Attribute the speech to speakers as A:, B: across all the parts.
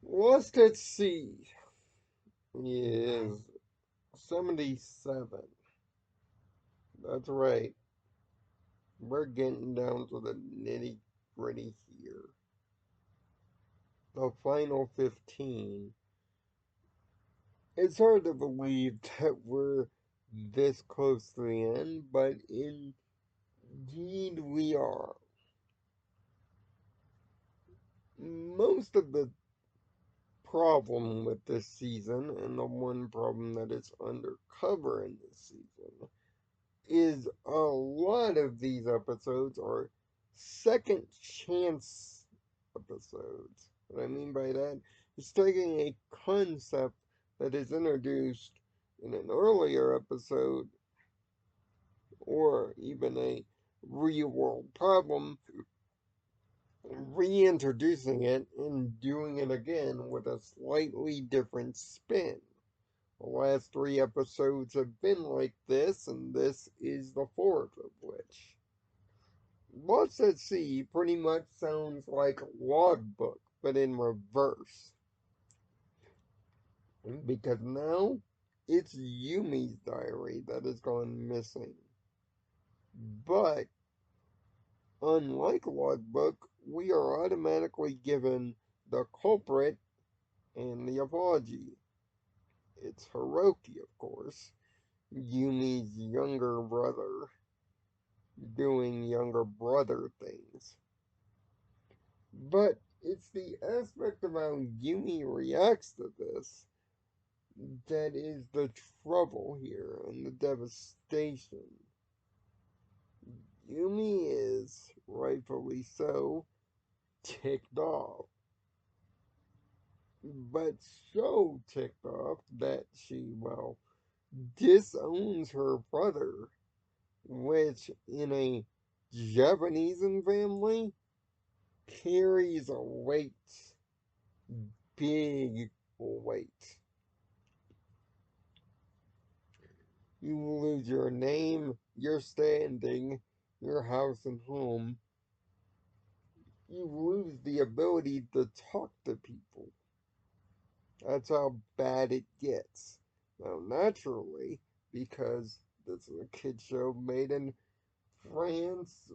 A: Lost at Sea is 77. That's right. We're getting down to the nitty gritty here. The final 15. It's hard to believe that we're this close to the end, but indeed we are. Most of the problem with this season, and the one problem that is undercover in this season, is a lot of these episodes are second chance episodes. What I mean by that is taking a concept that is introduced in an earlier episode or even a real world problem, reintroducing it and doing it again with a slightly different spin. The last three episodes have been like this, and this is the fourth of which. Lost at Sea pretty much sounds like Logbook, but in reverse. Because now it's Yumi's diary that has gone missing. But unlike Logbook, we are automatically given the culprit and the apology. It's Hiroki, of course, Yumi's younger brother, doing younger brother things. But it's the aspect of how Yumi reacts to this that is the trouble here and the devastation. Yumi is, rightfully so, ticked off. But so ticked off that she, well, disowns her brother, which in a Japanese family carries a weight, big weight. You lose your name, your standing, your house and home. You lose the ability to talk to people. That's how bad it gets. Now, naturally, because this is a kid show made in France,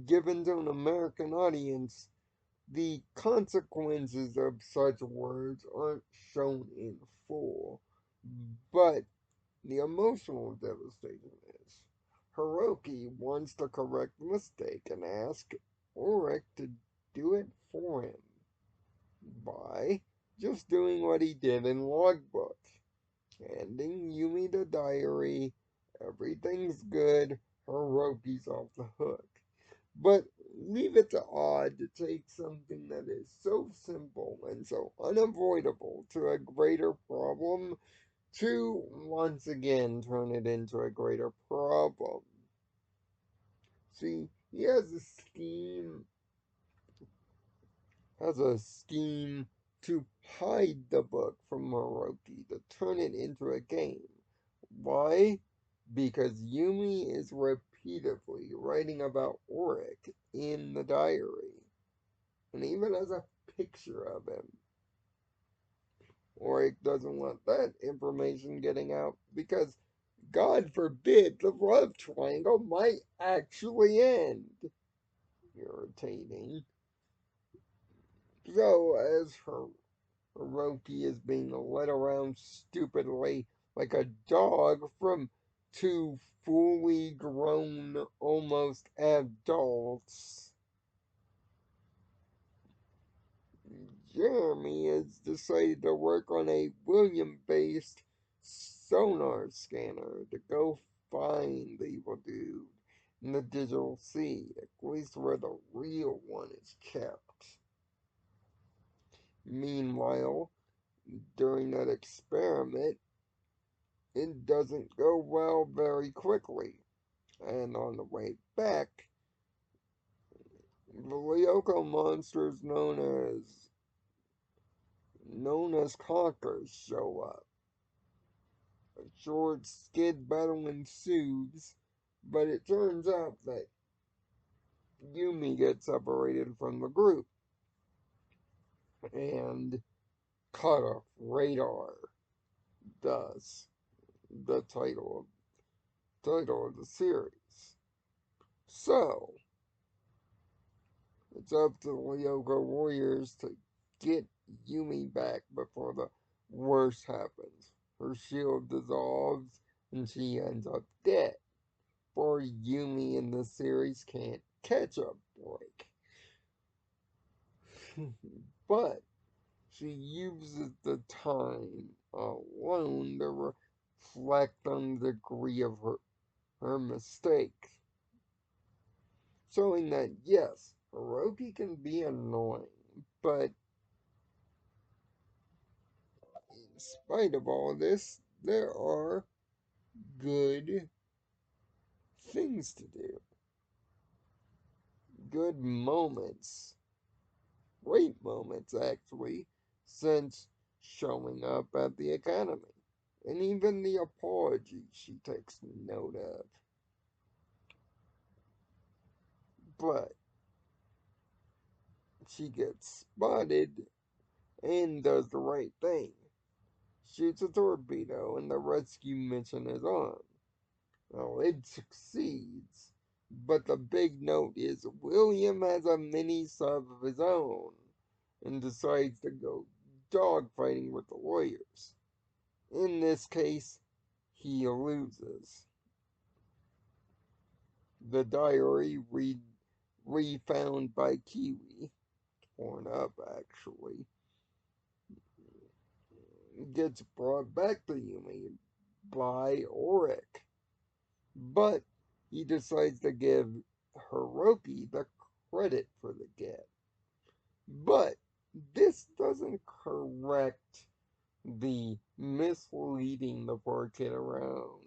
A: given to an American audience, the consequences of such words aren't shown in full. But the emotional devastation is. Hiroki wants to correct the mistake and ask Ulrich to do it for him by just doing what he did in Logbook, handing Yumi the diary, everything's good, Hiroki's off the hook. But leave it to Odd to take something that is so simple and so unavoidable to a greater problem to once again turn it into a greater problem. See, he has a scheme to hide the book from Hiroki, to turn it into a game. Why? Because Yumi is repeatedly writing about Auric in the diary, and even has a picture of him. Auric doesn't want that information getting out because, God forbid, the love triangle might actually end. Irritating. So, as Hiroki is being led around stupidly like a dog from two fully grown, almost adults, Jeremy has decided to work on a William-based sonar scanner to go find the evil dude in the digital sea, at least where the real one is kept. Meanwhile, during that experiment, it doesn't go well very quickly, and on the way back, the Lyoko monsters known as Conkers show up. A short skid battle ensues, but it turns out that Yumi gets separated from the group. and cut off radar. Thus, the title of the series. So, it's up to the Yoga Warriors to get Yumi back before the worst happens. Her shield dissolves and she ends up dead. For Yumi in the series can't catch a break. But she uses the time alone to reflect on the degree of her mistake, showing that yes, Hiroki can be annoying, but in spite of all this, there are good things to do, good moments, great moments actually, since showing up at the academy, and even the apology she takes note of. But she gets spotted and does the right thing. Shoots a torpedo and the rescue mission is on. Well, it succeeds. But the big note is William has a mini sub of his own and decides to go dogfighting with the warriors. In this case, he loses. The diary refound by Kiwi, torn up actually, gets brought back to Yumi by Auric. But he decides to give Hiroki the credit for the gift. But this doesn't correct the misleading the poor kid around.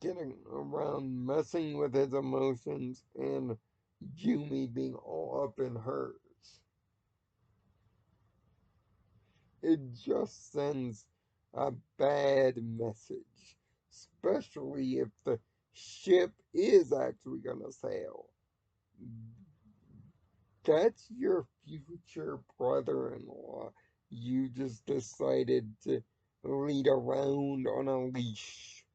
A: Getting around messing with his emotions and Yumi being all up in hers. It just sends a bad message, especially if the ship is actually gonna sail. That's your future brother-in-law. You just decided to lead around on a leash.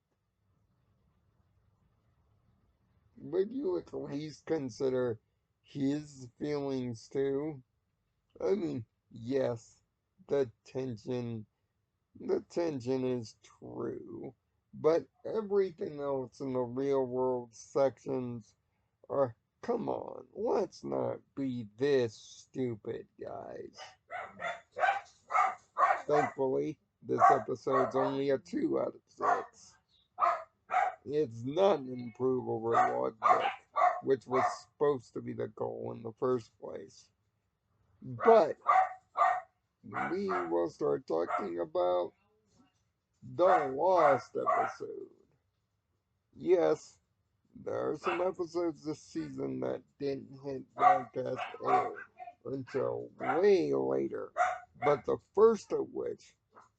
A: Would you at least consider his feelings too? I mean, yes, the tension The tension is true, but everything else in the real world sections are, come on, let's not be this stupid, guys. Thankfully, this episode's only a 2 out of 6. It's not an improve over logbook, which was supposed to be the goal in the first place. But we will start talking about the lost episode. Yes, there are some episodes this season that didn't hit broadcast air until way later, but the first of which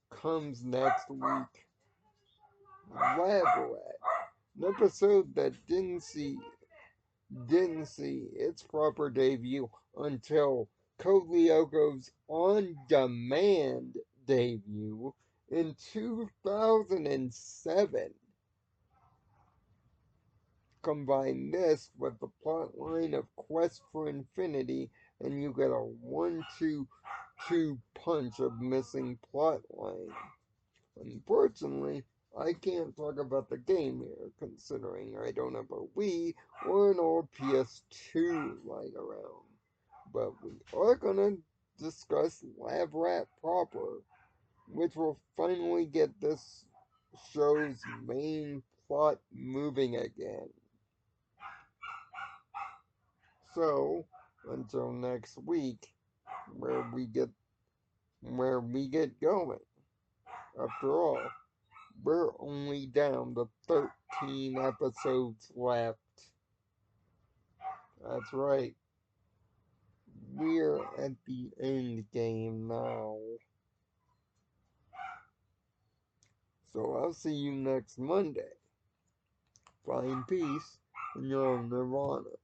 A: comes next week. Lab Rat, an episode that didn't see its proper debut until Code Lyoko's on-demand debut in 2007. Combine this with the plotline of Quest for Infinity, and you get a 1-2-2 punch of missing plotline. Unfortunately, I can't talk about the game here, considering I don't have a Wii or an old PS2 lying around. But we are gonna discuss Lab Rat proper, which will finally get this show's main plot moving again. So, until next week, where we get going. After all, we're only down to 13 episodes left. That's right. We're at the end game now. So I'll see you next Monday. Find peace in your own nirvana.